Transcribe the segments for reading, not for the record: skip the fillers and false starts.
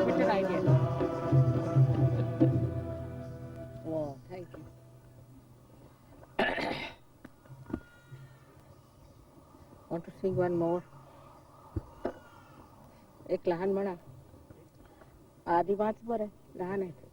Better idea. Wow, thank you. Want to sing one more? एक लहान म्हणा. आधी वाच बरं, लहान आहे.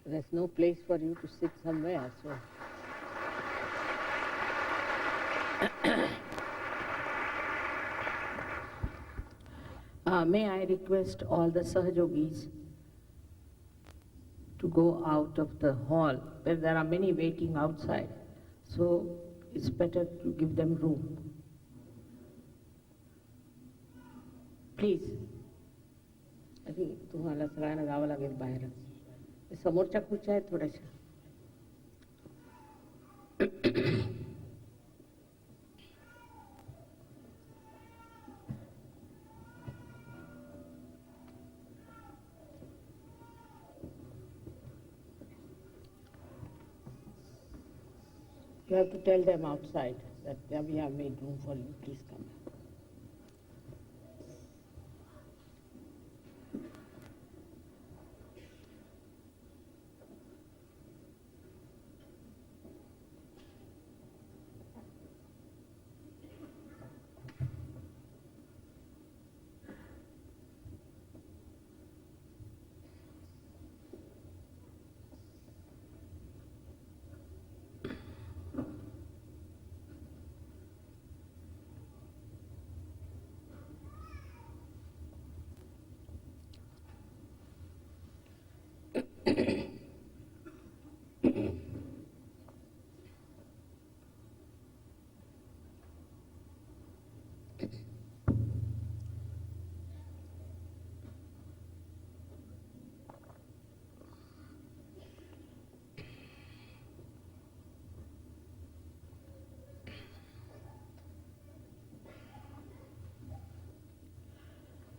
There's no place for you to sit somewhere, so. May I request all the Sahajogis to go out of the hall, where there are many waiting outside, so it's better to give them room. Please. I think तुम्हाला सगळ्यांना जावं लागेल बाहेर. समोरच्या खुर्च्या आहेत थोड्याशा. You have to tell them outside that we have made room for you. Please come.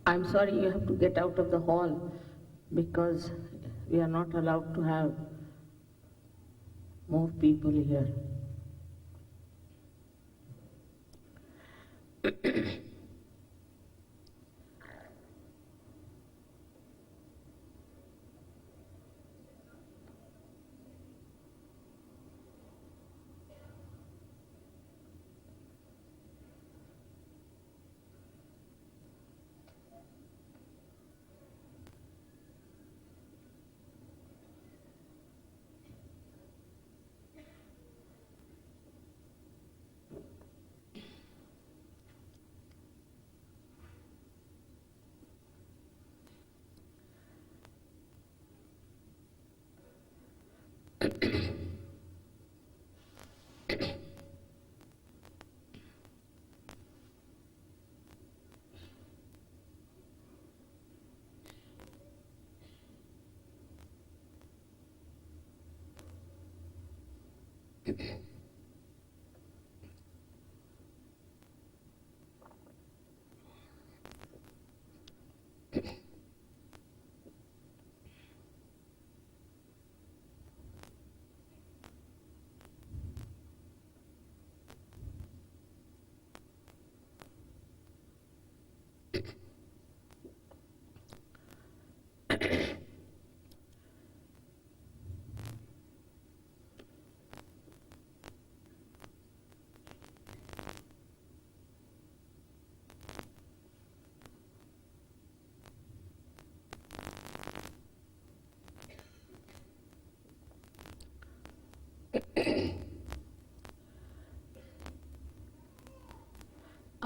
I'm sorry you have to get out of the hall because we are not allowed to have more people here.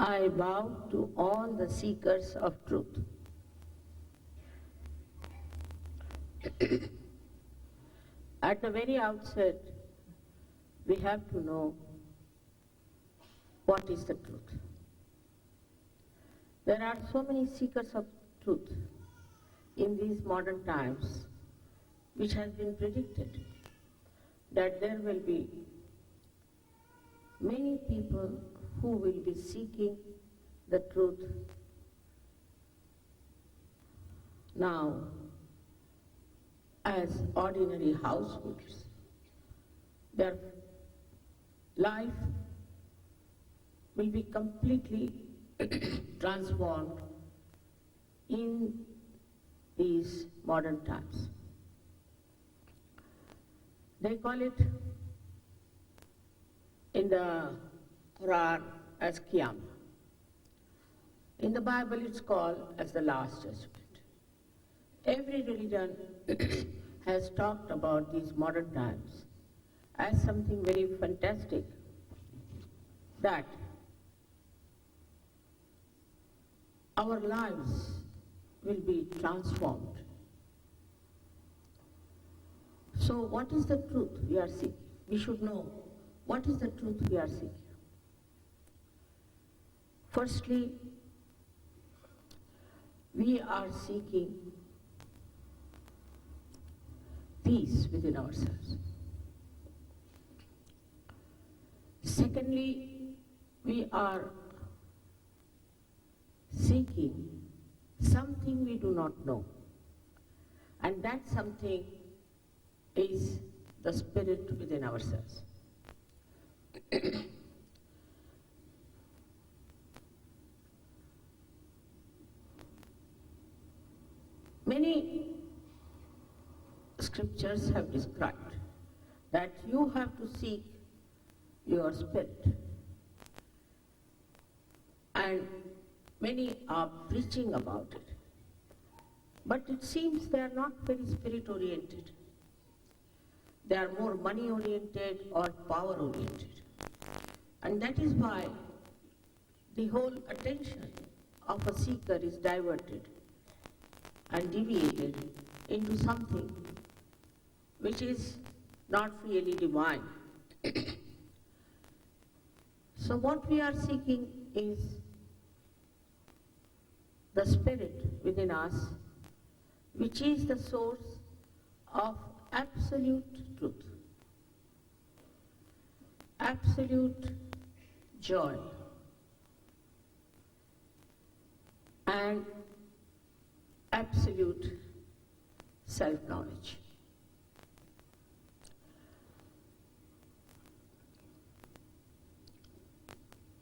I bow to all the seekers of truth. At the very outset, we have to know what is the truth. There are so many seekers of truth in these modern times, which has been predicted that there will be many people who will be seeking the truth now as ordinary households. Their life will be completely transformed in these modern times. They call it in the Quran as Qiyam. In the Bible it's called as the Last Judgment. Every religion has talked about these modern times as something very fantastic, that our lives will be transformed. So what is the truth we are seeking? We should know what is the truth we are seeking. Firstly, we are seeking peace within ourselves. Secondly, we are seeking something we do not know, and that something is the spirit within ourselves. Many scriptures have described that you have to seek your spirit, and many are preaching about it, but it seems they are not very spirit oriented. They are more money oriented or power oriented, and that is why the whole attention of a seeker is diverted and deviated into something which is not really divine. So what we are seeking is the spirit within us, which is the source of absolute truth, absolute joy, and absolute self-knowledge.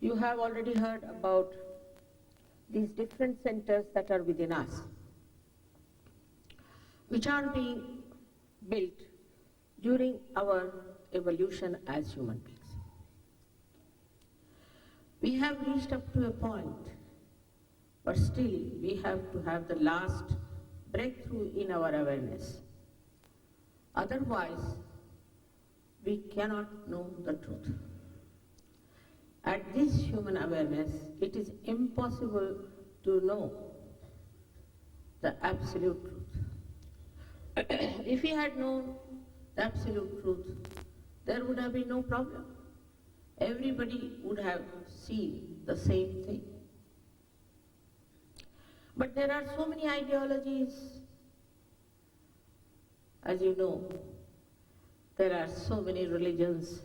You have already heard about these different centers that are within us, which are being built during our evolution as human beings. We have reached up to a point, but still we have to have the last breakthrough in our awareness. Otherwise, we cannot know the truth. At this human awareness, it is impossible to know the absolute truth. If we had known the absolute truth, there would have been no problem. Everybody would have seen the same thing. But there are so many ideologies. As you know, there are so many religions,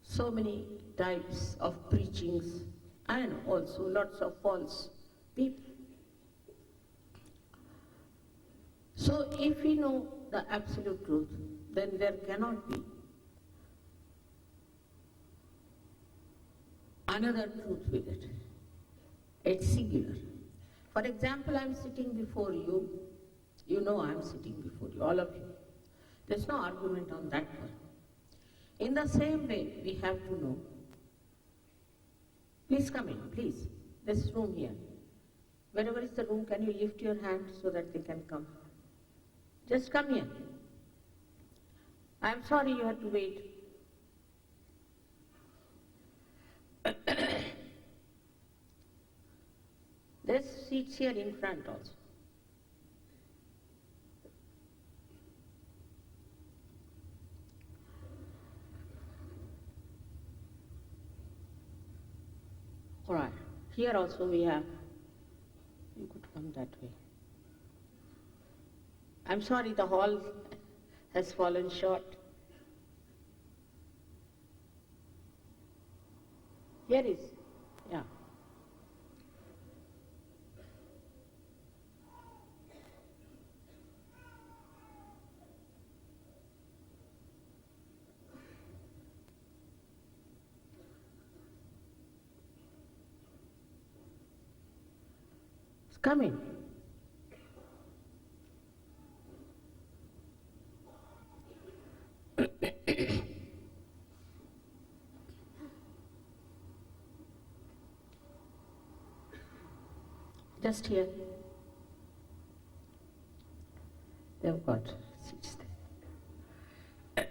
so many types of preachings, and also lots of false people. So if we know the absolute truth, then there cannot be another truth with it. It's singular. For example, I'm sitting before you. You know I'm sitting before you, all of you. There's no argument on that one. In the same way, we have to know. Please come in, please. This room here. Wherever is the room, can you lift your hand so that they can come? Just come here. I'm sorry you had to wait. seats here in front also. All right, here also we have, you could come that way. I'm sorry, the hall has fallen short. Here is, yeah. It's coming. Just here. They've got seats there.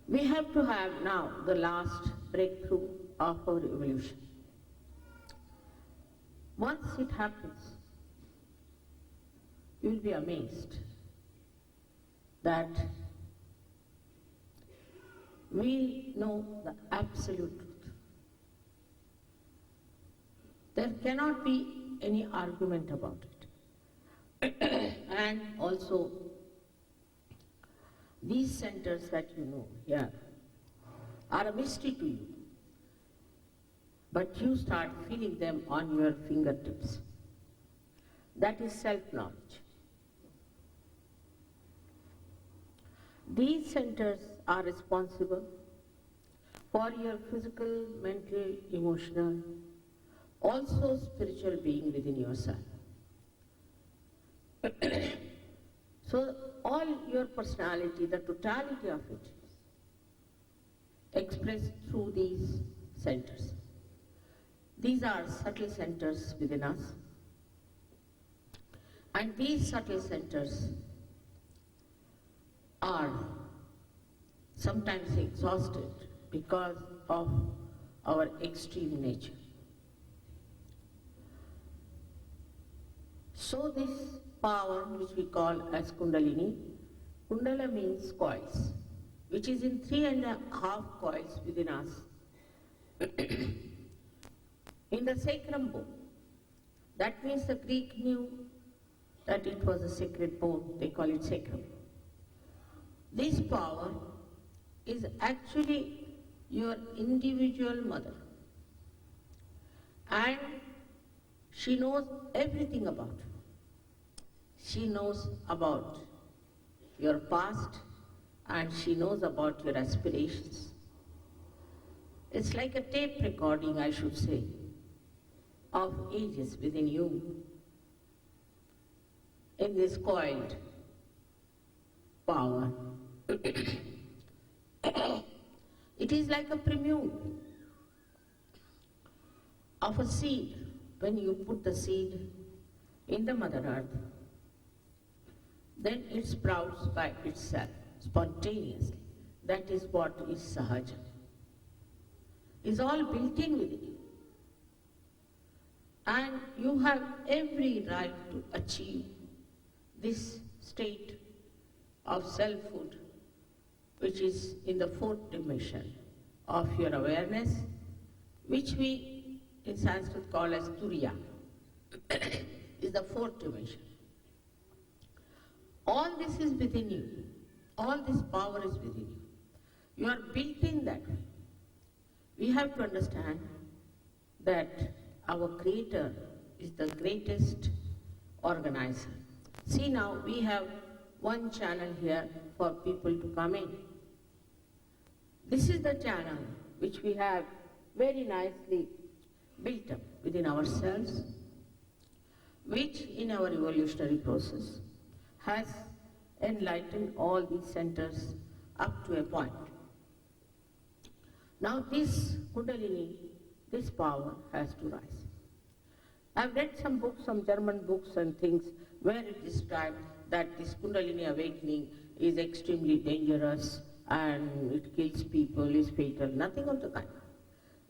We have to have now the last breakthrough of our evolution. Once it happens, you will be amazed that we know the absolute truth. There cannot be any argument about it. And also, these centers that you know here are a mystery to you, but you start feeling them on your fingertips. That is self-knowledge. These centers are responsible for your physical, mental, emotional, also spiritual being within yourself. So all your personality, the totality of it, is expressed through these centers. These are subtle centers within us, and these subtle centers are sometimes exhausted because of our extreme nature. So this power, which we call as Kundalini, Kundala means coils, which is in 3.5 coils within us. In the sacrum bone, that means the Greek knew that it was a sacred bone, they call it sacrum. This power is actually your individual mother, and she knows everything about you. She knows about your past, and she knows about your aspirations. It's like a tape recording, I should say, of ages within you in this coiled power. It is like a prelude of a seed. When you put the seed in the Mother Earth, then it sprouts by itself, spontaneously. That is what is Sahaja. It's all built in within you. And you have every right to achieve this state of selfhood, which is in the fourth dimension of your awareness, which we in Sanskrit call as Turiya, is the fourth dimension. All this is within you. All this power is within you. You are built in that way. We have to understand that our Creator is the greatest organizer. See now, we have one channel here for people to come in. This is the channel which we have very nicely built up within ourselves, which in our evolutionary process has enlightened all these centers up to a point. Now this Kundalini, this power has to rise. I've read some books, some German books and things, where it is described that this Kundalini awakening is extremely dangerous and it kills people, is fatal, nothing of the kind.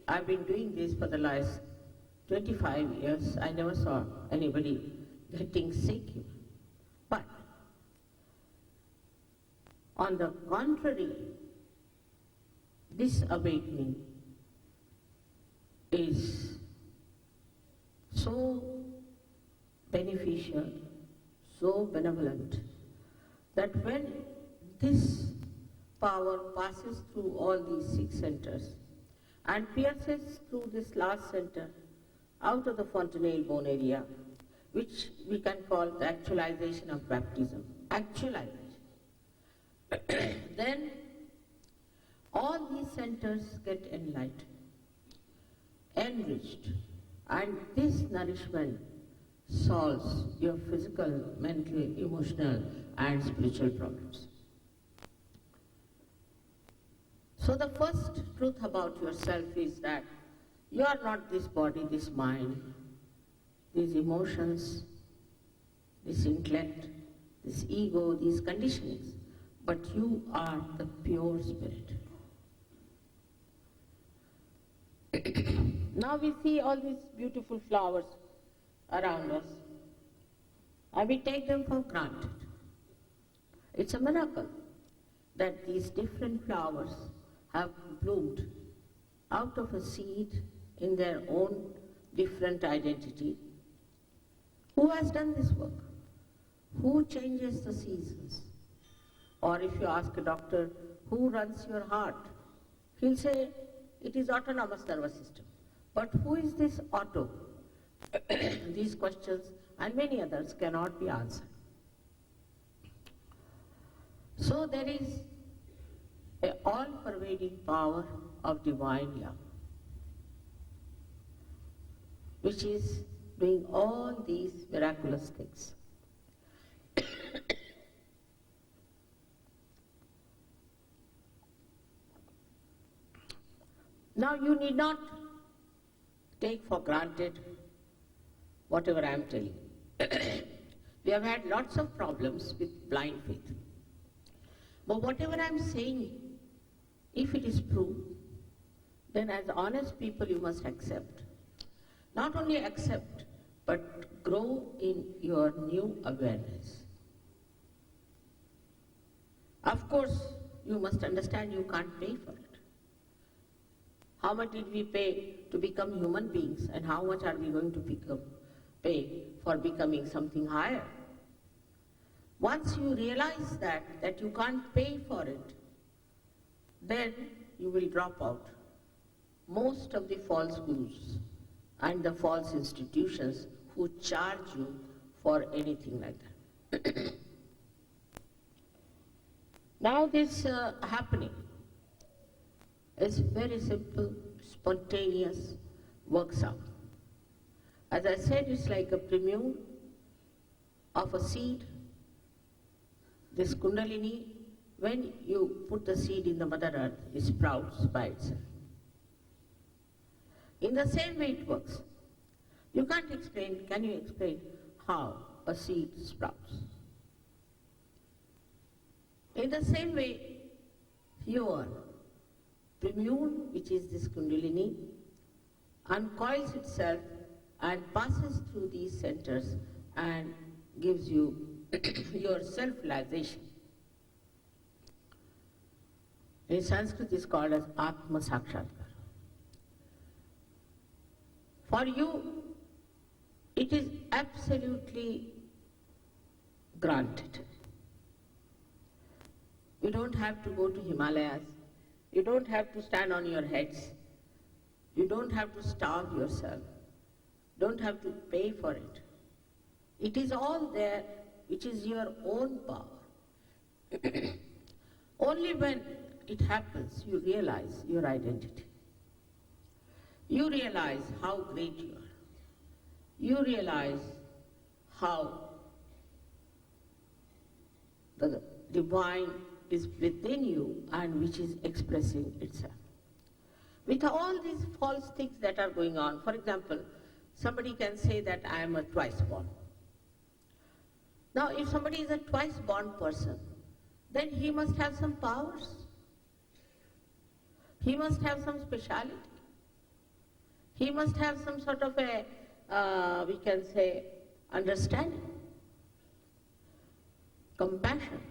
I've been doing this for the last 25 years. I never saw anybody getting sick. But on the contrary, this awakening is so beneficial, so benevolent, that when this power passes through all these 6 centers and pierces through this last center out of the fontanelle bone area, which we can call the actualization of baptism, actualization, then all these centers get enlightened, enriched, and this nourishment solves your physical, mental, emotional, and spiritual problems. So the first truth about yourself is that you are not this body, this mind, these emotions, this intellect, this ego, these conditionings, but you are the pure spirit. Now we see all these beautiful flowers around us, and we take them for granted. It's a miracle that these different flowers have bloomed out of a seed in their own different identity. Who has done this work? Who changes the seasons? Or if you ask a doctor, who runs your heart? He'll say, it is autonomous nervous system. But who is this auto? These questions and many others cannot be answered. So there is an all-pervading power of divine love, which is doing all these miraculous things. Now you need not take for granted whatever I am telling you. We have had lots of problems with blind faith. But whatever I am saying, if it is true, then as honest people you must accept. Not only accept, but grow in your new awareness. Of course, you must understand you can't pay for it. How much did we pay to become human beings, and how much are we going to pay for becoming something higher? Once you realize that you can't pay for it, then you will drop out most of the false gurus and the false institutions who charge you for anything like that. Now this happening is very simple, spontaneous, works out. As I said, it's like a premiere of a seed. This Kundalini, when you put the seed in the Mother Earth, it sprouts by itself. In the same way it works. You can't explain, can you explain how a seed sprouts? In the same way, your premiere, which is this Kundalini, uncoils itself and passes through these centers and gives you your self-realization. In Sanskrit is called as Atma Sakshatkar. For you, it is absolutely granted. You don't have to go to Himalayas. You don't have to stand on your heads. You don't have to starve yourself. Don't have to pay for it. It is all there, which is your own power. Only when it happens, you realize your identity. You realize how great you are. You realize how the divine is within you and which is expressing itself. With all these false things that are going on, for example, somebody can say that I am a twice born. Now, if somebody is a twice born person, then he must have some powers. He must have some speciality. He must have some sort of a, we can say, understanding, compassion.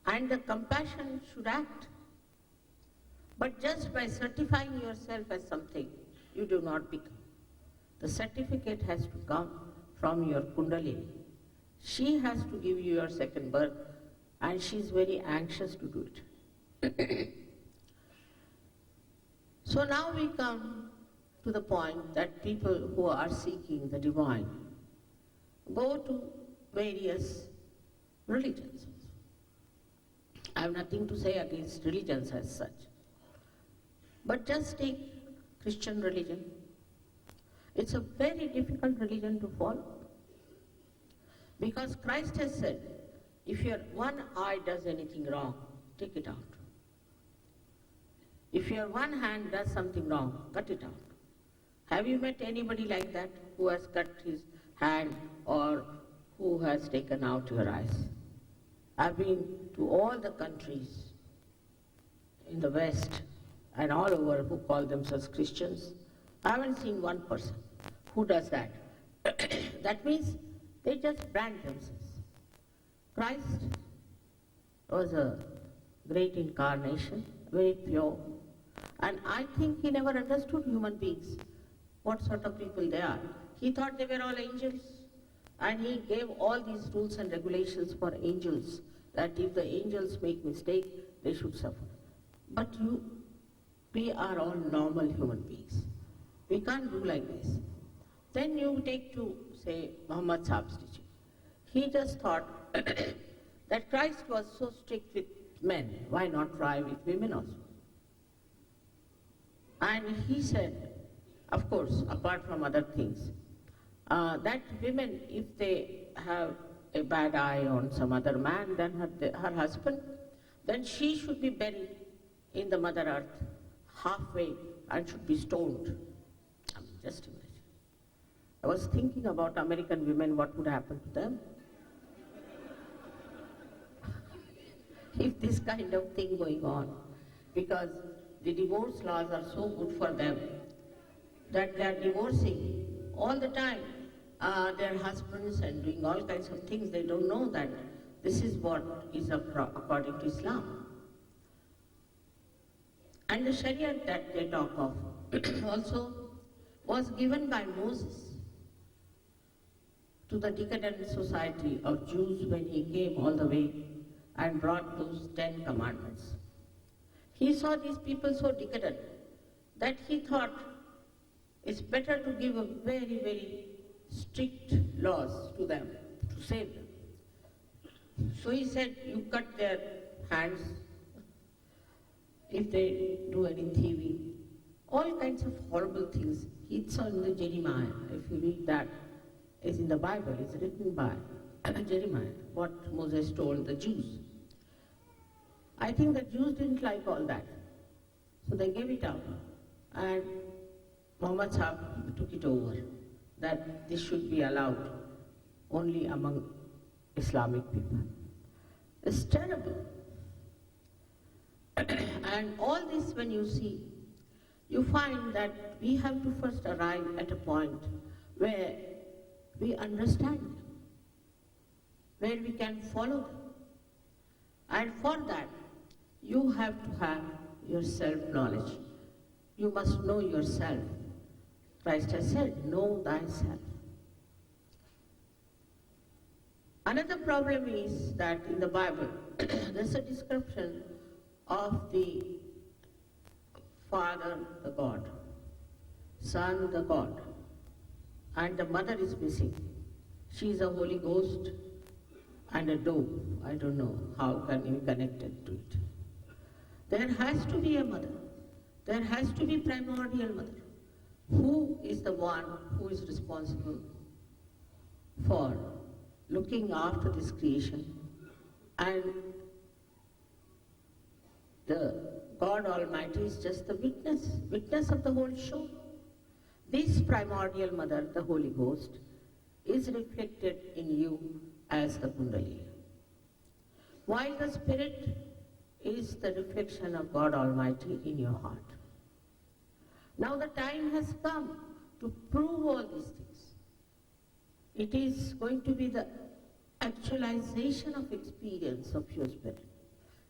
And the compassion should act. But just by certifying yourself as something, you do not become. The certificate has to come from your Kundalini. She has to give you your second birth, and she is very anxious to do it. So now we come to the point that people who are seeking the divine go to various religions. I have nothing to say against religions as such. But just take Christian religion. It's a very difficult religion to follow. Because Christ has said, if your one eye does anything wrong, take it out. If your one hand does something wrong, cut it out. Have you met anybody like that who has cut his hand or who has taken out your eyes? I've been to all the countries in the West and all over who call themselves Christians. I haven't seen one person who does that. That means they just brand themselves. Christ was a great incarnation, very pure, and I think he never understood human beings, what sort of people they are. He thought they were all angels, and he gave all these rules and regulations for angels, that if the angels make mistake, they should suffer. But we are all normal human beings. We can't do like this. Then you take to, say, Muhammad Sahab's teaching. He just thought that Christ was so strict with men, why not try with women also? And he said, of course, apart from other things, that women, if they have a bad eye on some other man than her husband, then she should be buried in the Mother Earth halfway and should be stoned. Just imagine. I was thinking about American women, what would happen to them if this kind of thing going on, because the divorce laws are so good for them that they are divorcing all the time their husbands and doing all kinds of things. They don't know that this is what is according to Islam. And the Sharia that they talk of also was given by Moses to the decadent society of Jews when he came all the way and brought those 10 commandments. He saw these people so decadent that he thought it's better to give a very, very strict laws to them, to save them. So he said, you cut their hands if they do any thieving, all kinds of horrible things. It's on the Jeremiah. If you read that, it's in the Bible, it's written by Jeremiah, what Moses told the Jews. I think the Jews didn't like all that, so they gave it up, and Muhammad Sahib took it over, that this should be allowed only among Islamic people. It's terrible. And all this, when you see, you find that we have to first arrive at a point where we understand them, where we can follow them. And for that, you have to have your self-knowledge. You must know yourself. Christ has said, know thyself. Another problem is that in the Bible, there's a description of the Father, the God, Son, the God, and the Mother is missing. She is a Holy Ghost and a dove. I don't know how can we connect it to it. There has to be a mother. There has to be primordial mother. Who is the one who is responsible for looking after this creation? And the God Almighty is just the witness of the whole show. This primordial mother, the Holy Ghost, is reflected in you as the Kundalini. while the spirit is the reflection of God Almighty in your heart. Now the time has come to prove all these things. It is going to be the actualization of experience of your spirit.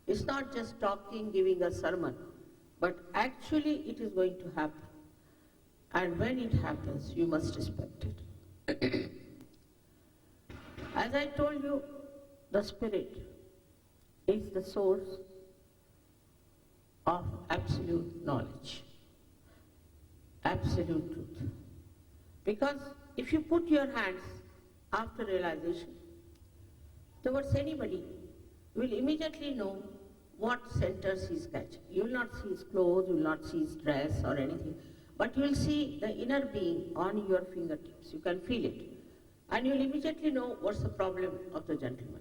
It's not just talking, giving a sermon, but actually it is going to happen. And when it happens, you must respect it. As I told you, the spirit is the source of absolute knowledge, absolute truth. Because if you put your hands after realization towards anybody, you will immediately know what centers he's catching. You will not see his clothes, you will not see his dress or anything, but you will see the inner being on your fingertips. You can feel it. And you will immediately know what's the problem of the gentleman.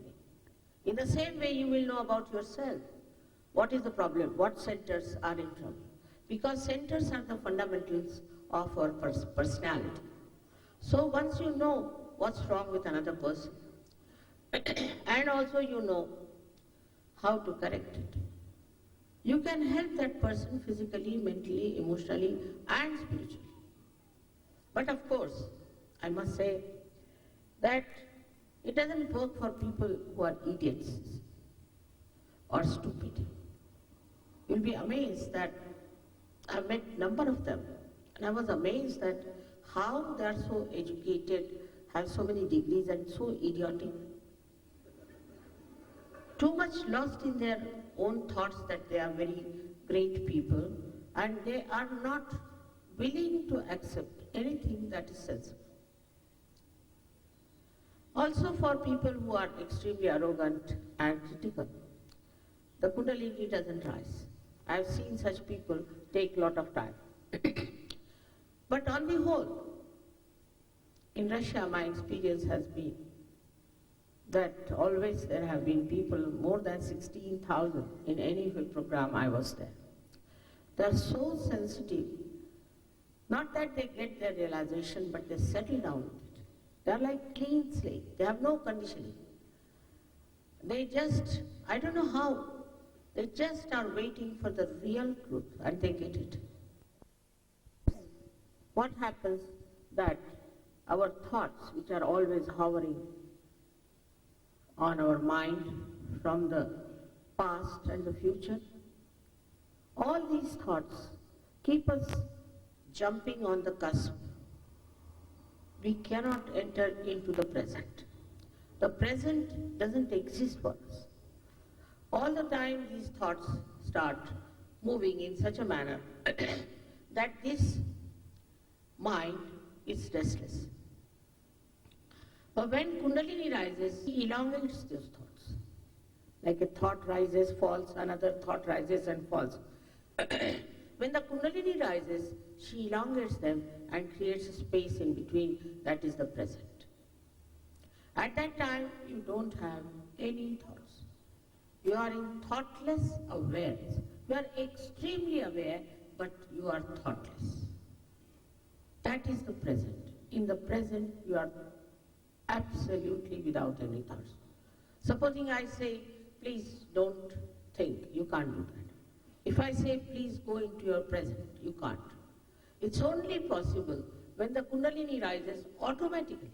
In the same way, you will know about yourself. What is the problem? What centers are in trouble? Because centers are the fundamentals of our personality. So once you know what's wrong with another person, and also you know how to correct it, you can help that person physically, mentally, emotionally, and spiritually. But of course, I must say that it doesn't work for people who are idiots or stupid. You'll be amazed that I've met a number of them, and I was amazed that how they are so educated, have so many degrees, and so idiotic. Too much lost in their own thoughts that they are very great people, and they are not willing to accept anything that is sensible. Also for people who are extremely arrogant and critical, the Kundalini doesn't rise. I have seen such people take a lot of time. But on the whole, in Russia my experience has been that always there have been people, more than 16,000 in any program I was there. They are so sensitive, not that they get their realization, but they settle down with it. They are like clean slate. They have no conditioning. They just, I don't know how, they just are waiting for the real truth and they get it. What happens that our thoughts, which are always hovering on our mind from the past and the future, all these thoughts keep us jumping on the cusp. We cannot enter into the present. The present doesn't exist for us. All the time these thoughts start moving in such a manner that this mind is restless. But when Kundalini rises, he elongates those thoughts. Like a thought rises, falls, another thought rises and falls. When the Kundalini rises, she elongates them and creates a space in between, that is the present. At that time, you don't have any thoughts. You are in thoughtless awareness. You are extremely aware, but you are thoughtless. That is the present. In the present, you are absolutely without any thoughts. Supposing I say, please don't think, you can't do that. If I say, please go into your present, you can't. It's only possible when the Kundalini rises automatically.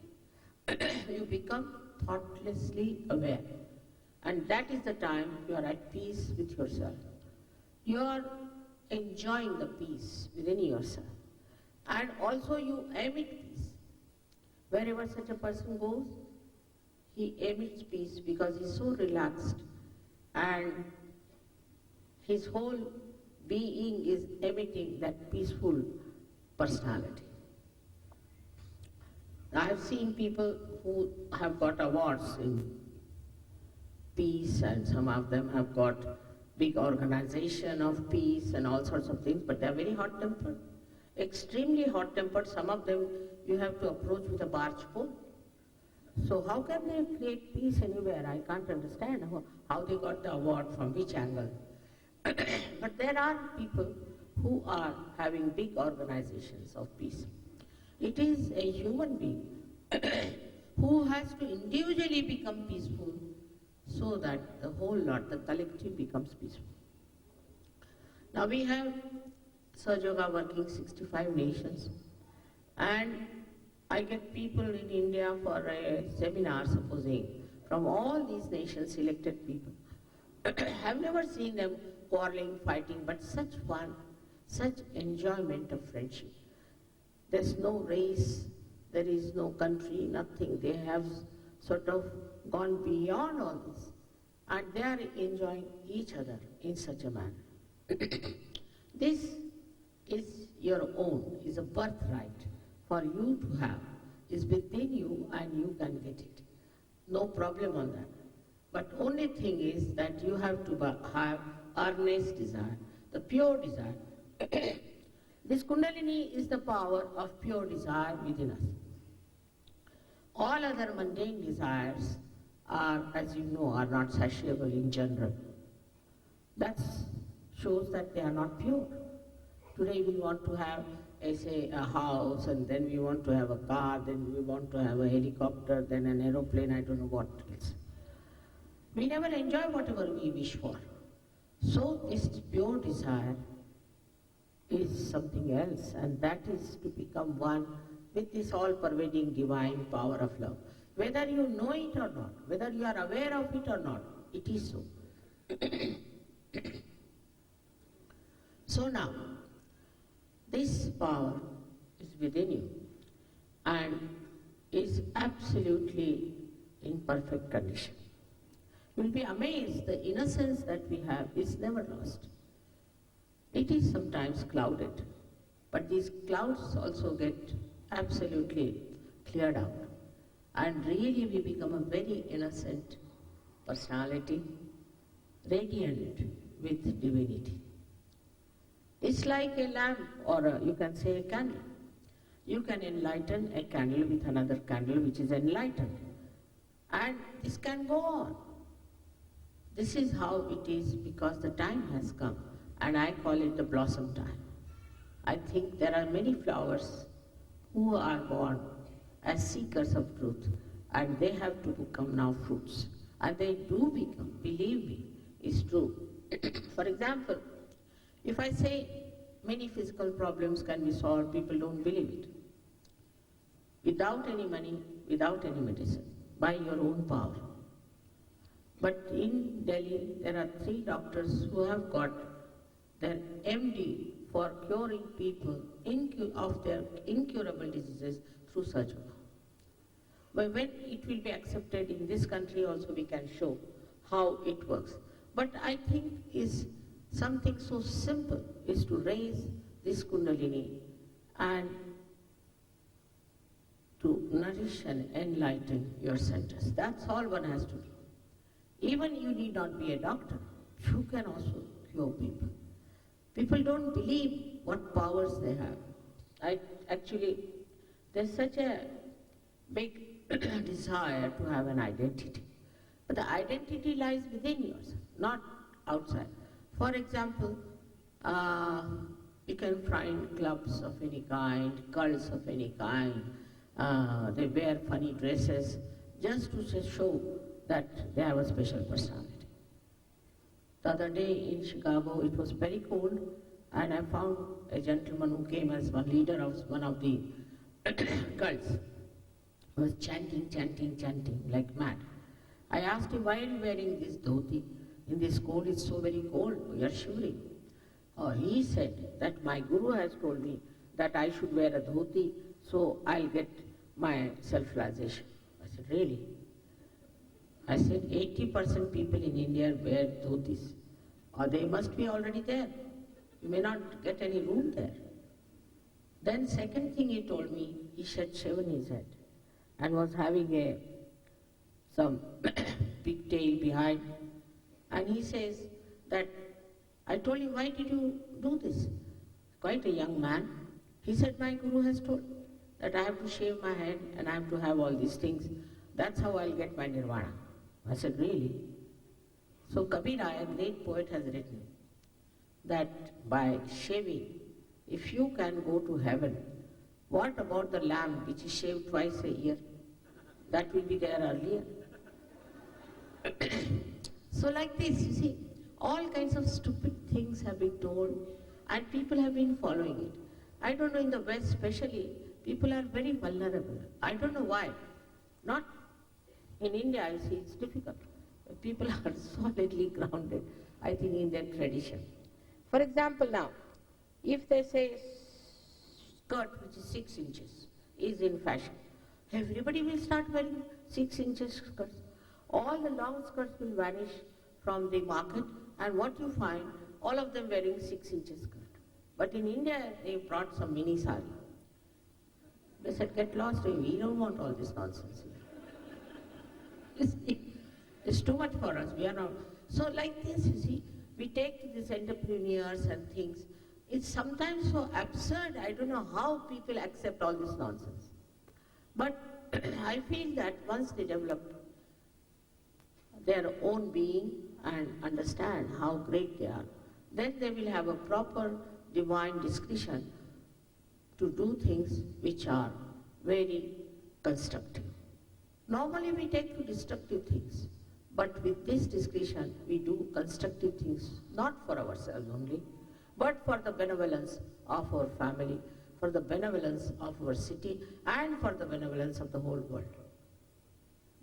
You become thoughtlessly aware. And that is the time you are at peace with yourself. You are enjoying the peace within yourself. And also you emit peace. Wherever such a person goes, he emits peace because he's so relaxed and his whole being is emitting that peaceful personality. I have seen people who have got awards in peace, and some of them have got big organization of peace and all sorts of things, but they are very hot-tempered, extremely hot-tempered. Some of them you have to approach with a barge pole. So how can they create peace anywhere? I can't understand how they got the award, from which angle. But there are people who are having big organizations of peace. It is a human being who has to individually become peaceful so that the whole lot, the collective becomes peaceful. Now we have SahajaYoga working 65 nations, and I get people in India for a seminar, supposing, from all these nations, selected people. I've never seen them quarreling, fighting, but such fun, such enjoyment of friendship. There's no race, there is no country, nothing. They have sort of gone beyond all this, and they are enjoying each other in such a manner. This is your own, is a birthright for you to have, is within you and you can get it. No problem on that. But only thing is that you have to have earnest desire, the pure desire. This Kundalini is the power of pure desire within us. All other mundane desires are, as you know, are not satiable in general. That shows that they are not pure. Today we want to have, say, a house, and then we want to have a car, then we want to have a helicopter, then an aeroplane, I don't know what else. We never enjoy whatever we wish for. So this pure desire is something else, and that is to become one with this all-pervading divine power of love. Whether you know it or not, whether you are aware of it or not, it is so. So now, this power is within you and is absolutely in perfect condition. You will be amazed, the innocence that we have is never lost. It is sometimes clouded, but these clouds also get absolutely cleared out. And really we become a very innocent personality, radiant with divinity. It's like a lamp, or you can say a candle. You can enlighten a candle with another candle which is enlightened. And this can go on. This is how it is because the time has come, and I call it the blossom time. I think there are many flowers who are born as seekers of truth, and they have to become now fruits. And they do become, believe me, it's true. For example, if I say many physical problems can be solved, people don't believe it. Without any money, without any medicine, by your own power. But in Delhi, there are 3 doctors who have got their MD for curing people of their incurable diseases through SahajaYoga. But when it will be accepted in this country also, we can show how it works. But I think is something so simple is to raise this Kundalini and to nourish and enlighten your centers. That's all one has to do. Even you need not be a doctor. You can also cure people. People don't believe what powers they have. Actually, there's such a big desire to have an identity. But the identity lies within yourself, not outside. For example, you can find clubs of any kind, cults of any kind. They wear funny dresses just to show that they have a special personality. The other day in Chicago, it was very cold, and I found a gentleman who came as one leader of one of the cults. He was chanting like mad. I asked him, why are you wearing this dhoti? In this cold, it's so very cold, you're shivering. Oh, he said that my guru has told me that I should wear a dhoti, so I'll get my self-realization. I said, really? I said, 80% people in India wear dhotis, or they must be already there. You may not get any room there. Then second thing he told me, he had shaven his head and was having some pigtail behind. And he says that, I told him, why did you do this? Quite a young man. He said, my guru has told that I have to shave my head and I have to have all these things. That's how I'll get my nirvana. I said, really? So Kabira, a great poet, has written that by shaving, if you can go to heaven, what about the lamb which is shaved twice a year? That will be there earlier. So like this, you see, all kinds of stupid things have been told and people have been following it. I don't know, in the West especially, people are very vulnerable. I don't know why. Not in India, I see it's difficult. People are solidly grounded, I think, in their tradition. For example now, if they say skirt which is 6 inches is in fashion, everybody will start wearing 6 inches skirts. All the long skirts will vanish from the market, and what you find, all of them wearing 6 inches skirt. But in India, they brought some mini sari. They said, get lost, we don't want all this nonsense here. It's too much for us, we are not. So like this, you see, we take these entrepreneurs and things. It's sometimes so absurd, I don't know how people accept all this nonsense. But I feel that once they develop their own being and understand how great they are, then they will have a proper divine discretion to do things which are very constructive. Normally we take to destructive things, but with this discretion we do constructive things, not for ourselves only, but for the benevolence of our family, for the benevolence of our city, and for the benevolence of the whole world.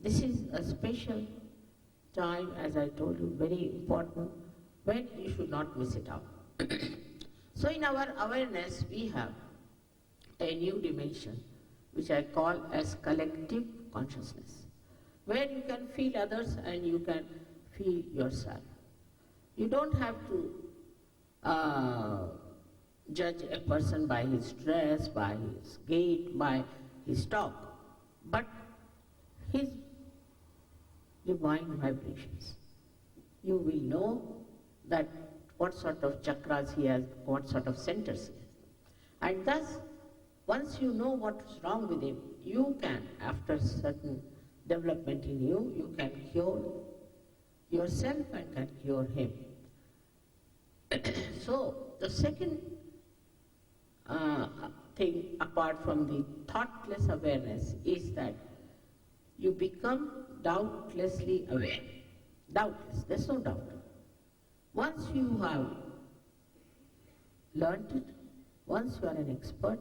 This is a special time, as I told you, very important, when you should not miss it out. So in our awareness, we have a new dimension, which I call as collective consciousness, where you can feel others and you can feel yourself. You don't have to judge a person by his dress, by his gait, by his talk, but his divine vibrations. You will know that what sort of chakras he has, what sort of centers he has. And thus, once you know what is wrong with him, you can, after certain development in you, you can cure yourself and can cure him. So, the second thing, apart from the thoughtless awareness, is that you become doubtlessly aware. Doubtless, there's no doubt. Once you have learnt it, once you are an expert,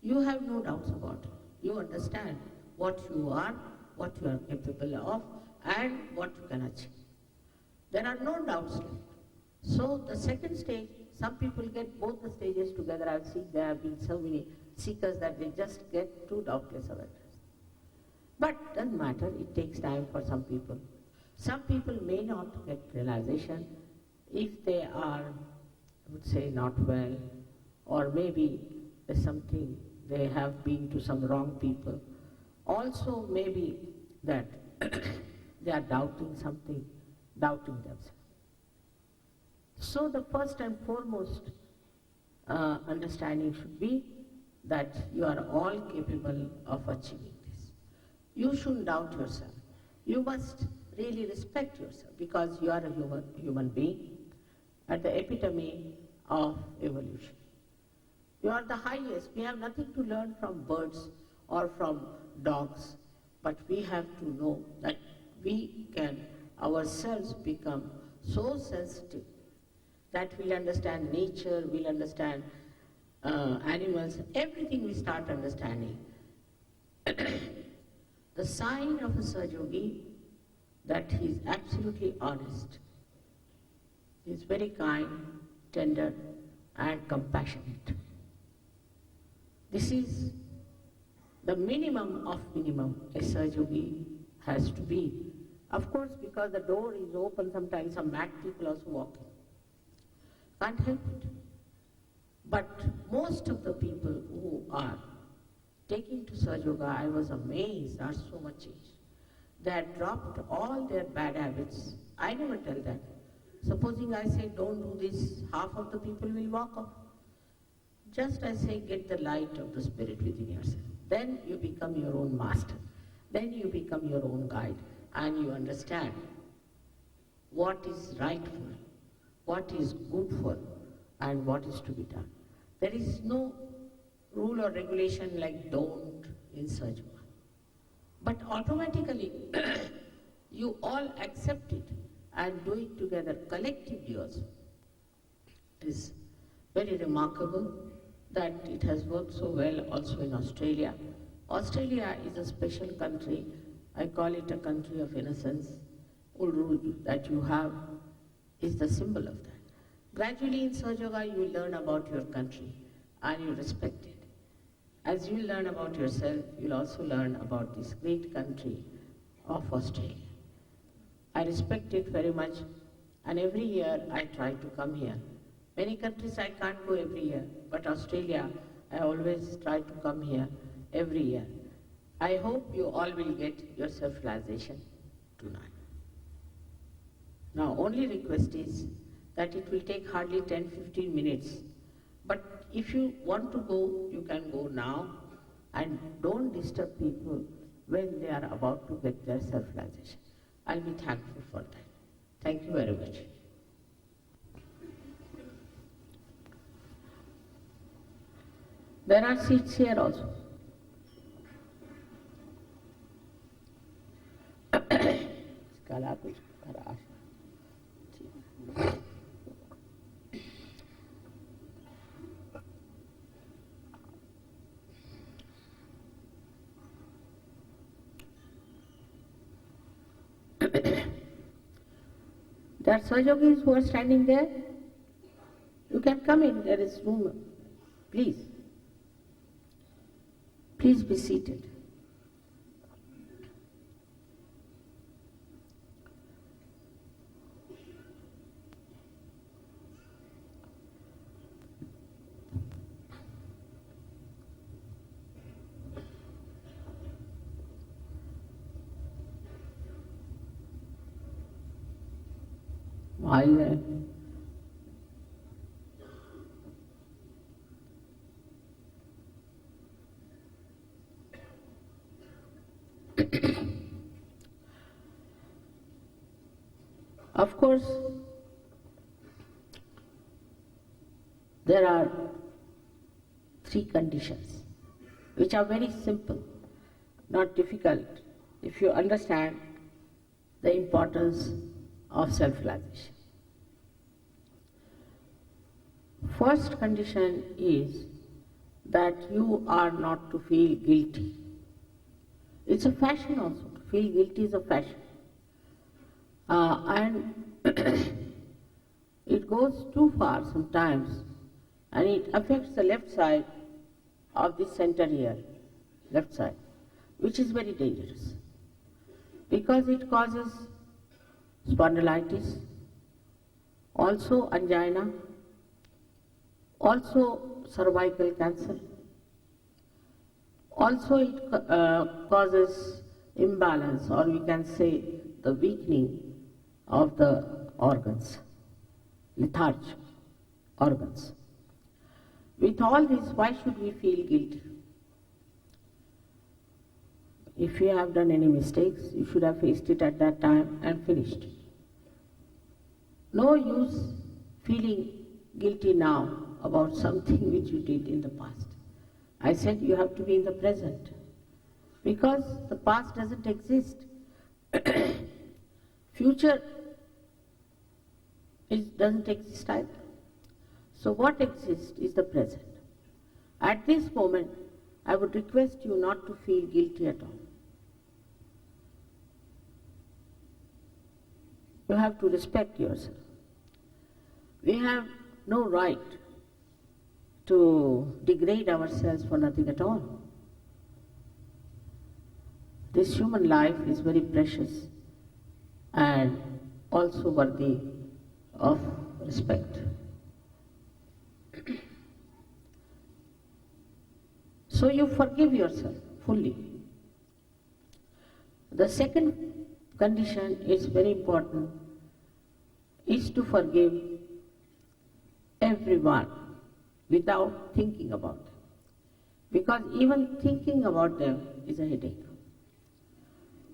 you have no doubts about it. You understand what you are capable of, and what you can achieve. There are no doubts left. So the second stage, some people get both the stages together. I've seen there have been so many seekers that they just get to doubtless awareness. But doesn't matter, it takes time for some people. Some people may not get realization if they are, I would say, not well, or maybe there's something, they have been to some wrong people. Also maybe that they are doubting something, doubting themselves. So the first and foremost understanding should be that you are all capable of achieving this. You shouldn't doubt yourself. You must really respect yourself, because you are a human being at the epitome of evolution. You are the highest. We have nothing to learn from birds or from dogs, but we have to know that we can ourselves become so sensitive that we'll understand nature, we'll understand animals, everything we start understanding. The sign of a Sahaja that he is absolutely honest. He is very kind, tender, and compassionate. This is the minimum of minimum a Sahaja has to be. Of course, because the door is open, sometimes some mad people also walk in. Can't help it. But most of the people who are taking to Sahaja, I was amazed, are so much changed. They had dropped all their bad habits. I never tell them. Supposing I say, don't do this, half of the people will walk off. Just I say, get the light of the Spirit within yourself. Then you become your own master. Then you become your own guide. And you understand what is rightful, what is good for, and what is to be done. There is no rule or regulation like don't in Sahaja. But automatically, you all accept it and do it together collectively also. It is very remarkable that it has worked so well also in Australia. Australia is a special country. I call it a country of innocence. Uluru that you have is the symbol of that. Gradually in SahajaYoga you will learn about your country and you respect it. As you learn about yourself, you will also learn about this great country of Australia. I respect it very much, and every year I try to come here. Many countries I can't go every year, but Australia I always try to come here every year. I hope you all will get your self-realization tonight. Now, only request is that it will take hardly 10-15 minutes. But if you want to go, you can go now, and don't disturb people when they are about to get their self-realization. I'll be thankful for that. Thank you very much. There are seats here also. There are Sahajogis who are standing there. You can come in, there is room. Please. Please be seated. While of course, there are 3 conditions which are very simple, not difficult, if you understand the importance of self-realization. First condition is that you are not to feel guilty. It's a fashion also. To feel guilty is a fashion. And it goes too far sometimes, and it affects the left side of this center here, left side, which is very dangerous because it causes spondylitis, also angina, also cervical cancer. Also it causes imbalance, or we can say the weakening of the organs, lethargy organs. With all this, why should we feel guilty? If you have done any mistakes, you should have faced it at that time and finished. No use feeling guilty now about something which you did in the past. I said you have to be in the present, because the past doesn't exist. Future doesn't exist either. So what exists is the present. At this moment, I would request you not to feel guilty at all. You have to respect yourself. We have no right to degrade ourselves for nothing at all. This human life is very precious and also worthy of respect. So you forgive yourself fully. The second condition is very important, is to forgive everyone without thinking about them. Because even thinking about them is a headache.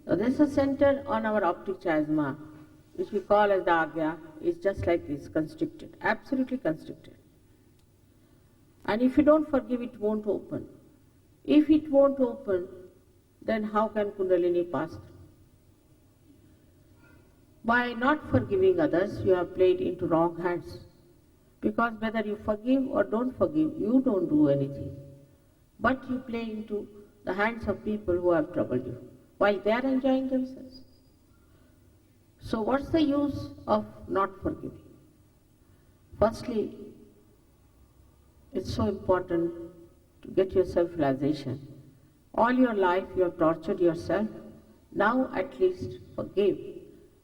So there is a center on our optic chiasma, which we call as the Agya, is just like this, constricted, absolutely constricted. And if you don't forgive, it won't open. If it won't open, then how can Kundalini pass through? By not forgiving others, you have played into wrong hands. Because whether you forgive or don't forgive, you don't do anything. But you play into the hands of people who have troubled you, while they are enjoying themselves. So what's the use of not forgiving? Firstly, it's so important to get your self-realization. All your life you have tortured yourself. Now at least forgive.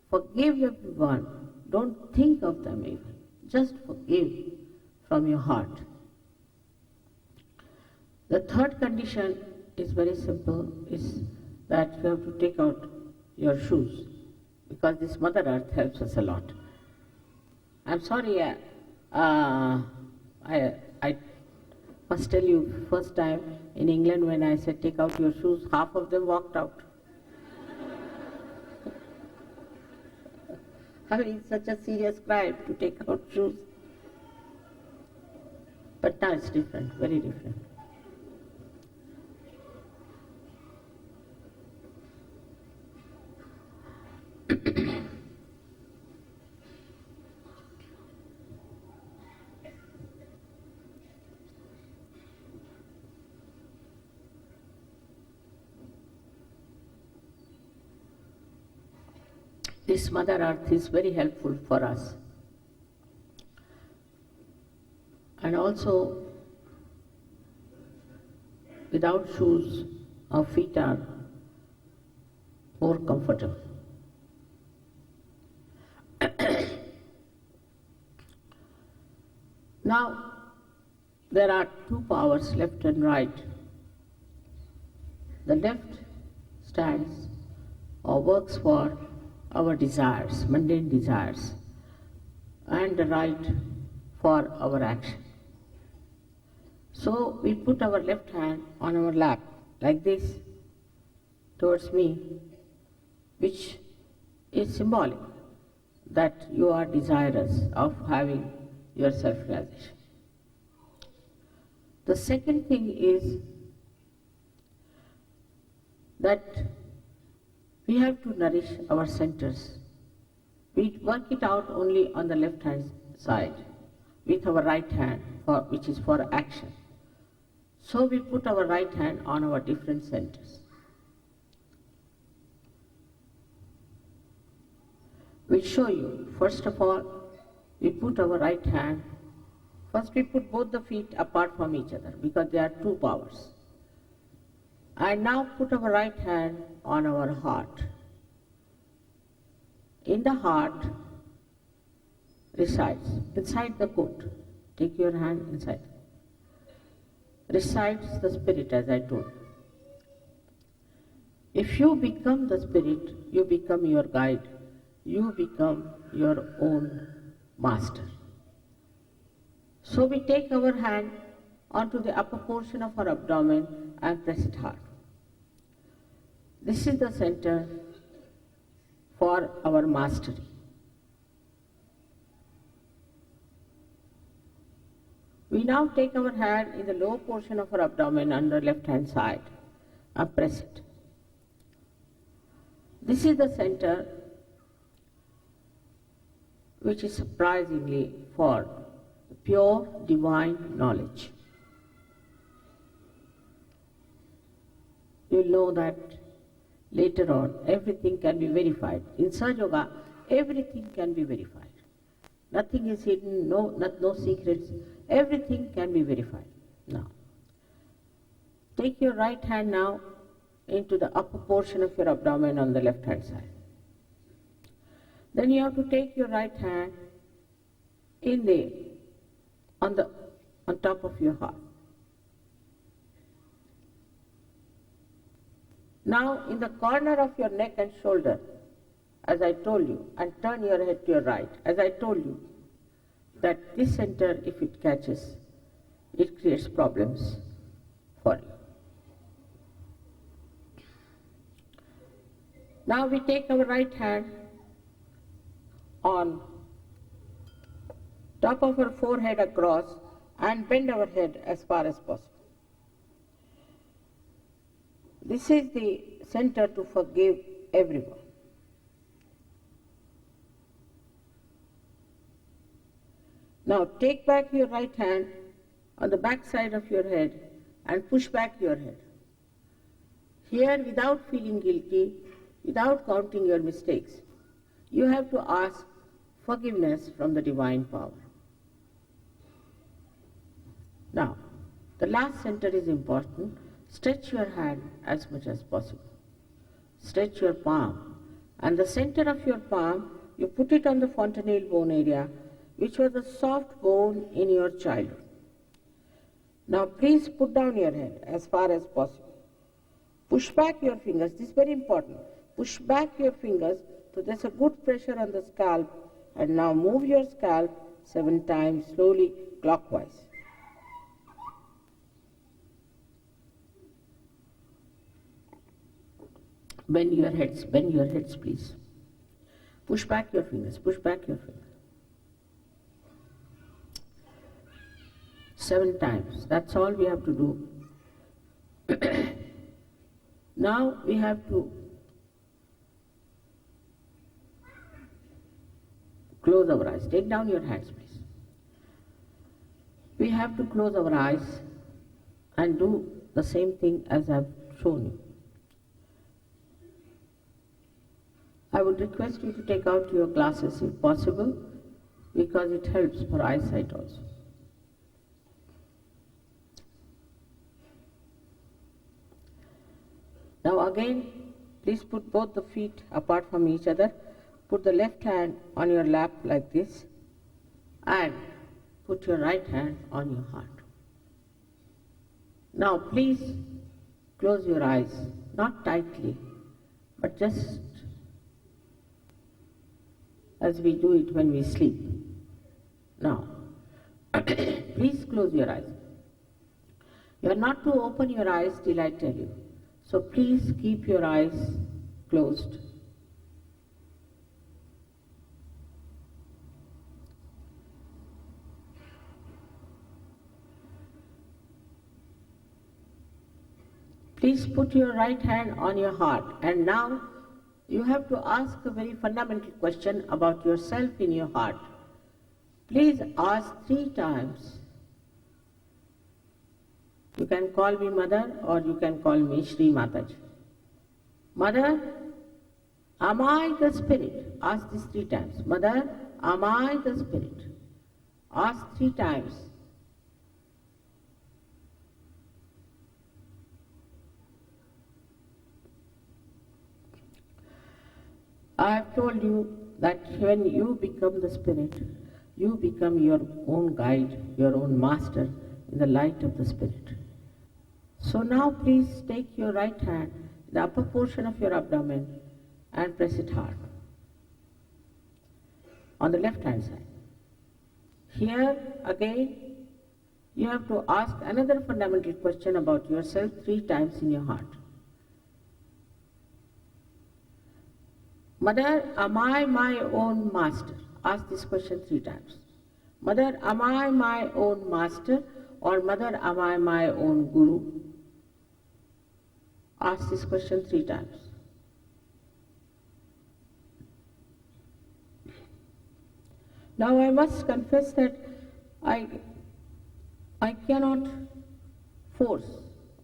Forgive everyone. Don't think of them even. Just forgive from your heart. The third condition is very simple, is that you have to take out your shoes, because this Mother Earth helps us a lot. I'm sorry, I must tell you, first time in England when I said take out your shoes, half of them walked out. I mean, it's such a serious crime to take out shoes. But now it's different, very different. This Mother Earth is very helpful for us. And also, without shoes, our feet are more comfortable. Now, there are two powers, left and right. The left stands or works for our desires, mundane desires, and the right for our action. So we put our left hand on our lap, like this, towards me, which is symbolic that you are desirous of having your self-realization. The second thing is that we have to nourish our centers. We work it out only on the left hand side with our right hand, which is for action. So we put our right hand on our different centers. We'll show you. First of all, we put our right hand. First we put both the feet apart from each other because they are two powers. And now put our right hand on our heart. In the heart resides, inside the coat, take your hand inside, resides the spirit, as I told you. If you become the spirit, you become your guide, you become your own master. So we take our hand onto the upper portion of our abdomen and press it hard. This is the center for our mastery. We now take our hand in the lower portion of our abdomen under left hand side and press it. This is the center which is surprisingly for pure divine knowledge. You'll know that later on everything can be verified. In SahajaYoga, everything can be verified. Nothing is hidden, no secrets. Everything can be verified. Now, take your right hand now into the upper portion of your abdomen on the left hand side. Then you have to take your right hand in there, on top of your heart. Now, in the corner of your neck and shoulder, as I told you, and turn your head to your right, as I told you, that this center, if it catches, it creates problems for you. Now we take our right hand on top of our forehead across and bend our head as far as possible. This is the center to forgive everyone. Now take back your right hand on the back side of your head and push back your head. Here, without feeling guilty, without counting your mistakes, you have to ask forgiveness from the divine power. Now, the last center is important. Stretch your hand as much as possible. Stretch your palm, and the center of your palm, you put it on the fontanelle bone area, which was a soft bone in your childhood. Now please put down your head as far as possible. Push back your fingers, this is very important. Push back your fingers so there's a good pressure on the scalp, and now move your scalp 7 times slowly clockwise. Bend your heads please. Push back your fingers, push back your fingers. 7 times, that's all we have to do. Now we have to close our eyes. Take down your hands please. We have to close our eyes and do the same thing as I've shown you. I would request you to take out your glasses if possible, because it helps for eyesight also. Now again, please put both the feet apart from each other. Put the left hand on your lap like this, and put your right hand on your heart. Now please close your eyes, not tightly, but just as we do it when we sleep. Now, please close your eyes. You are not to open your eyes till I tell you. So please keep your eyes closed. Please put your right hand on your heart, and now you have to ask a very fundamental question about yourself in your heart. Please ask 3 times. You can call me Mother, or you can call me Shri Mataji. Mother, am I the spirit? Ask this 3 times. Mother, am I the spirit? Ask 3 times. I have told you that when you become the spirit, you become your own guide, your own master in the light of the spirit. So now please take your right hand, the upper portion of your abdomen, and press it hard on the left hand side. Here again, you have to ask another fundamental question about yourself 3 times in your heart. Mother, am I my own master? Ask this question 3 times. Mother, am I my own master? Or Mother, am I my own guru? Ask this question 3 times. Now I must confess that I cannot force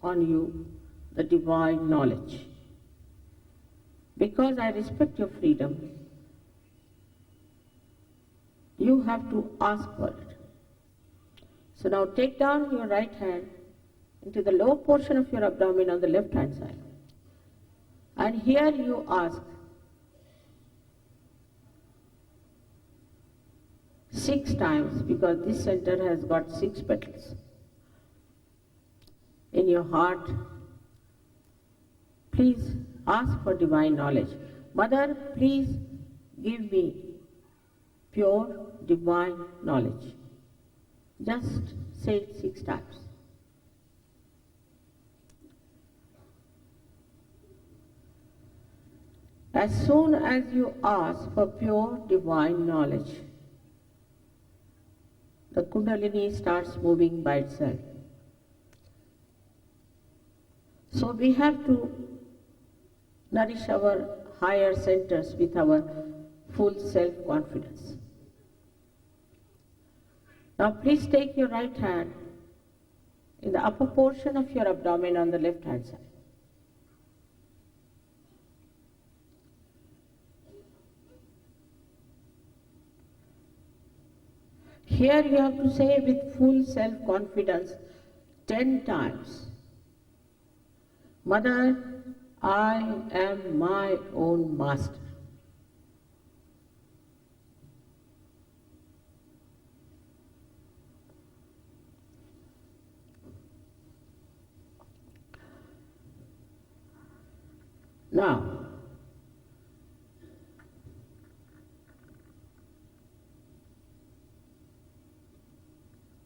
on you the divine knowledge. Because I respect your freedom, you have to ask for it. So now take down your right hand into the lower portion of your abdomen on the left hand side. And here you ask 6 times, because this center has got 6 petals. In your heart, please ask for divine knowledge. Mother, please give me pure divine knowledge. Just say it 6 times. As soon as you ask for pure divine knowledge, the Kundalini starts moving by itself. So we have to nourish our higher centers with our full self-confidence. Now please take your right hand in the upper portion of your abdomen on the left hand side. Here you have to say with full self-confidence 10 times, Mother, I am my own master. Now,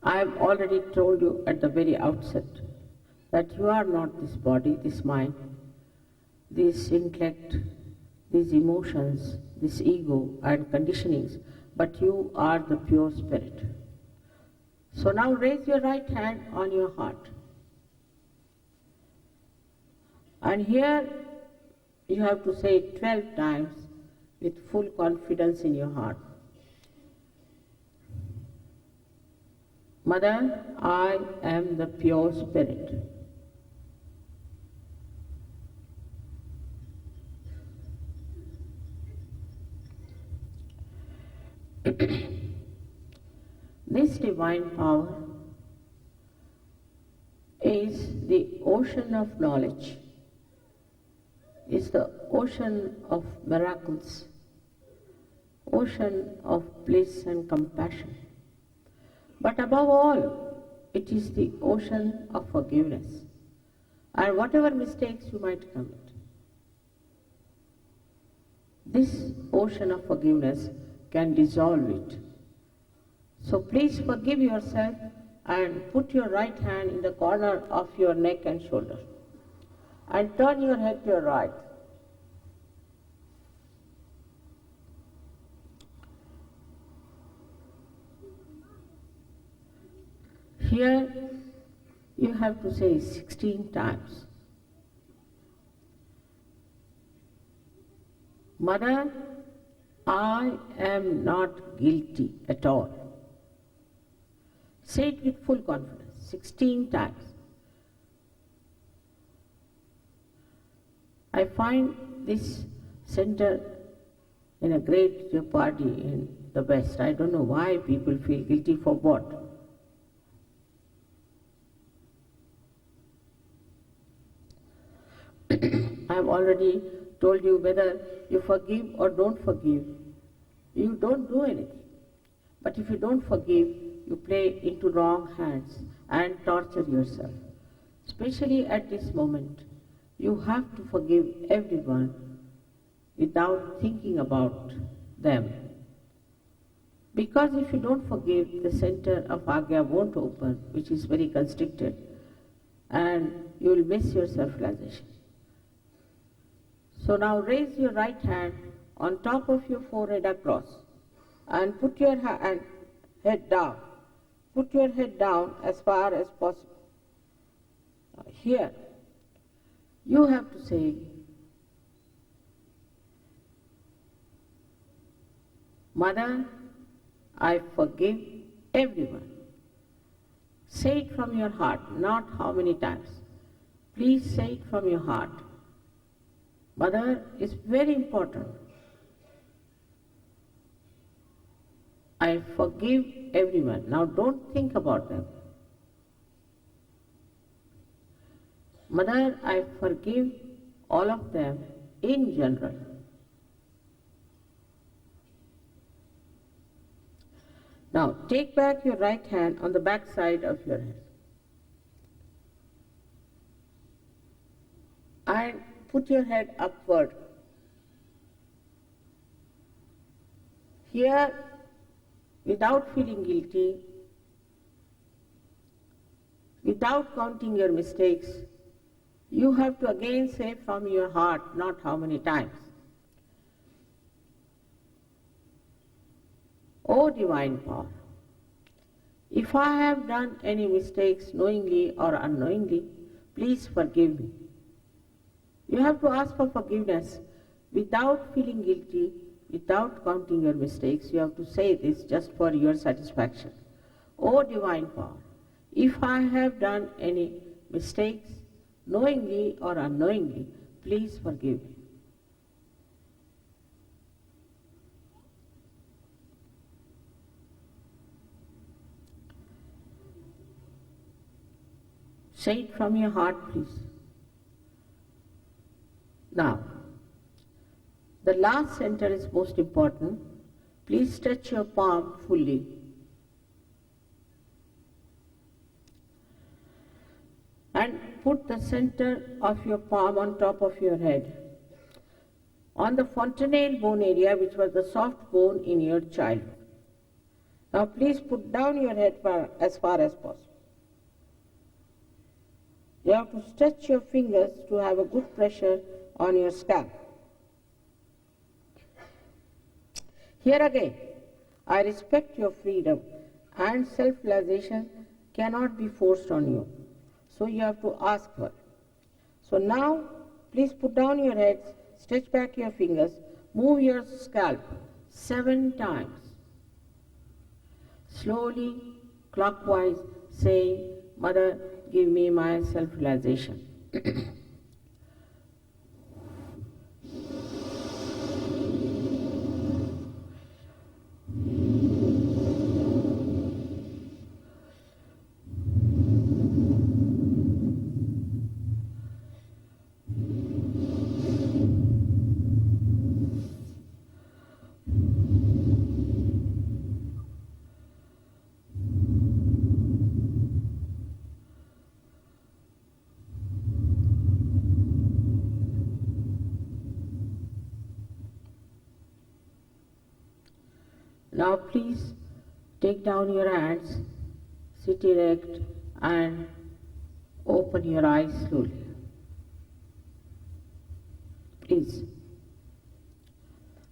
I have already told you at the very outset that you are not this body, this mind, this intellect, these emotions, this ego and conditionings, but you are the pure spirit. So now raise your right hand on your heart. And here you have to say it 12 times with full confidence in your heart. Mother, I am the pure spirit. This divine power is the ocean of knowledge, is the ocean of miracles, ocean of bliss and compassion. But above all, it is the ocean of forgiveness. And whatever mistakes you might commit, this ocean of forgiveness can dissolve it. So please forgive yourself and put your right hand in the corner of your neck and shoulder and turn your head to your right. Here you have to say 16 times, Mother, I am not guilty at all. Say it with full confidence, 16 times. I find this center in a great jeopardy in the West. I don't know why people feel guilty for what. I have already told you whether you forgive or don't forgive, you don't do anything. But if you don't forgive, you play into wrong hands and torture yourself. Especially at this moment, you have to forgive everyone without thinking about them. Because if you don't forgive, the center of Agya won't open, which is very constricted, and you will miss your self-realization. So now raise your right hand on top of your forehead across and put your head down. Put your head down as far as possible. Now here, you have to say, Mother, I forgive everyone. Say it from your heart, not how many times. Please say it from your heart. Mother is very important. I forgive everyone. Now don't think about them. Mother, I forgive all of them in general. Now take back your right hand on the back side of your head and put your head upward. Here, without feeling guilty, without counting your mistakes, you have to again say from your heart, not how many times. O divine power, if I have done any mistakes knowingly or unknowingly, please forgive me. You have to ask for forgiveness without feeling guilty, without counting your mistakes. You have to say this just for your satisfaction. O Divine Power, if I have done any mistakes, knowingly or unknowingly, please forgive me. Say it from your heart, please. Now, the last center is most important. Please stretch your palm fully. And put the center of your palm on top of your head, on the fontanelle bone area, which was the soft bone in your childhood. Now please put down your head as far as possible. You have to stretch your fingers to have a good pressure on your scalp. Here again, I respect your freedom, and self-realization cannot be forced on you. So you have to ask for it. So now, please put down your heads, stretch back your fingers, move your scalp 7 times. Slowly, clockwise, saying, Mother, give me my self-realization. Now please take down your hands, sit erect and open your eyes slowly. Please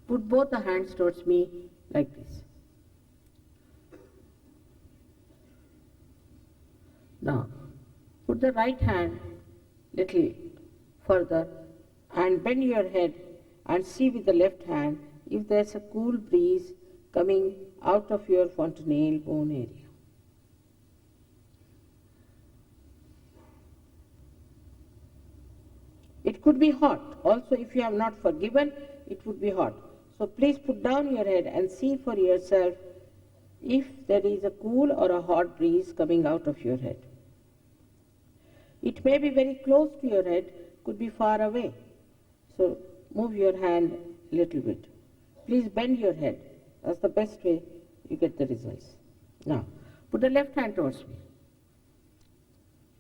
put both the hands towards me like this. Now put the right hand little further and bend your head and see with the left hand if there's a cool breeze coming out of your fontanelle bone area. It could be hot. Also, if you have not forgiven, it would be hot. So please put down your head and see for yourself if there is a cool or a hot breeze coming out of your head. It may be very close to your head, could be far away. So move your hand a little bit. Please bend your head. That's the best way you get the results. Now, put the left hand towards me.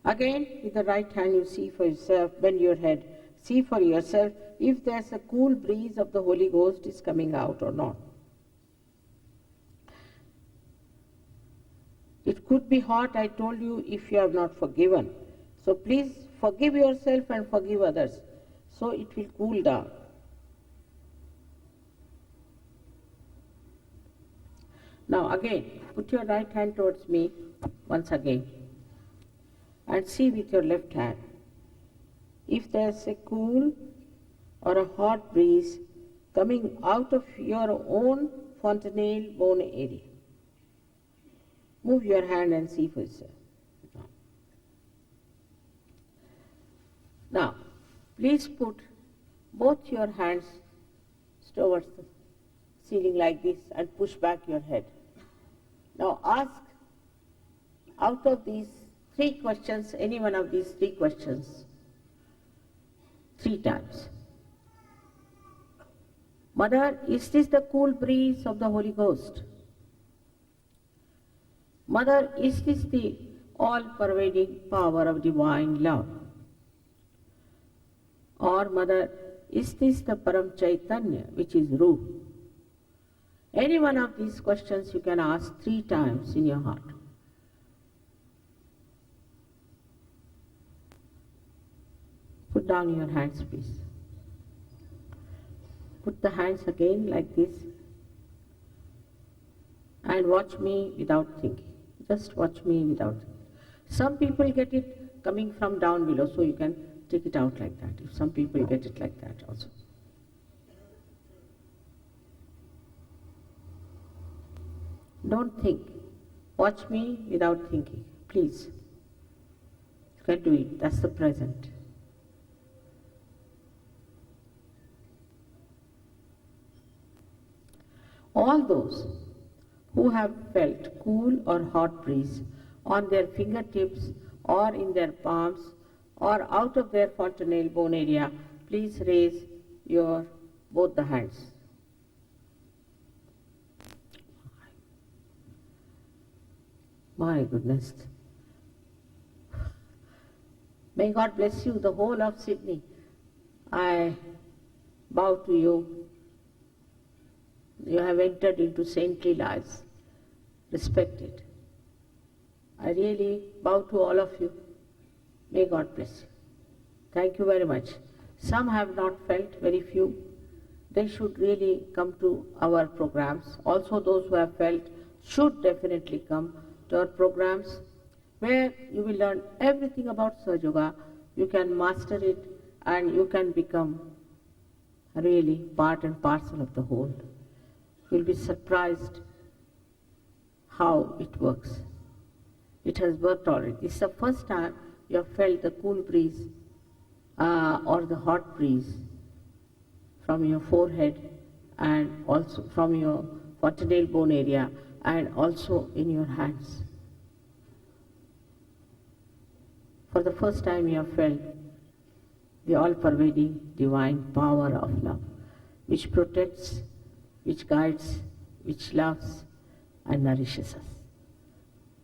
Again, with the right hand you see for yourself, bend your head, see for yourself if there's a cool breeze of the Holy Ghost is coming out or not. It could be hot, I told you, if you have not forgiven. So please forgive yourself and forgive others, so it will cool down. Now again, put your right hand towards me once again and see with your left hand if there's a cool or a hot breeze coming out of your own fontanelle bone area. Move your hand and see for yourself. Now, please put both your hands towards the ceiling like this and push back your head. Now ask out of these 3 questions, any one of these 3 questions, 3 times. Mother, is this the cool breeze of the Holy Ghost? Mother, is this the all-pervading power of divine love? Or Mother, is this the Param Chaitanya, which is Ruh? Any one of these questions you can ask 3 times in your heart. Put down your hands, please. Put the hands again like this and watch me without thinking. Just watch me without thinking. Some people get it coming from down below, so you can take it out like that. If some people get it like that also. Don't think. Watch me without thinking, please. You can do it. That's the present. All those who have felt cool or hot breeze on their fingertips or in their palms or out of their fontanelle bone area, please raise your both the hands. My goodness. May God bless you, the whole of Sydney. I bow to you. You have entered into saintly lives. Respect it. I really bow to all of you. May God bless you. Thank you very much. Some have not felt, very few. They should really come to our programs. Also those who have felt should definitely come to our programs where you will learn everything about SahajaYoga. You can master it and you can become really part and parcel of the whole. You'll be surprised how it works. It has worked already. This is the first time you have felt the cool breeze or the hot breeze from your forehead and also from your fontanelle bone area and also in your hands. For the first time you have felt the all-pervading divine power of love, which protects, which guides, which loves and nourishes us.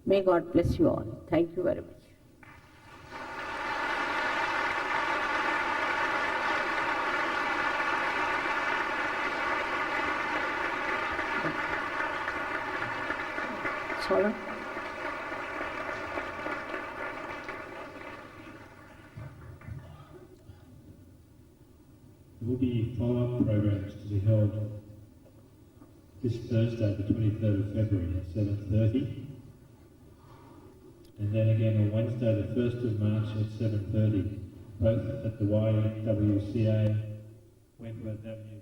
May God bless you all. Thank you very much. Sorry. There will be follow-up programs to be held this Thursday, the 23rd of February at 7:30, and then again on Wednesday, the 1st of March at 7:30, both at the YWCA, Wentworth Avenue.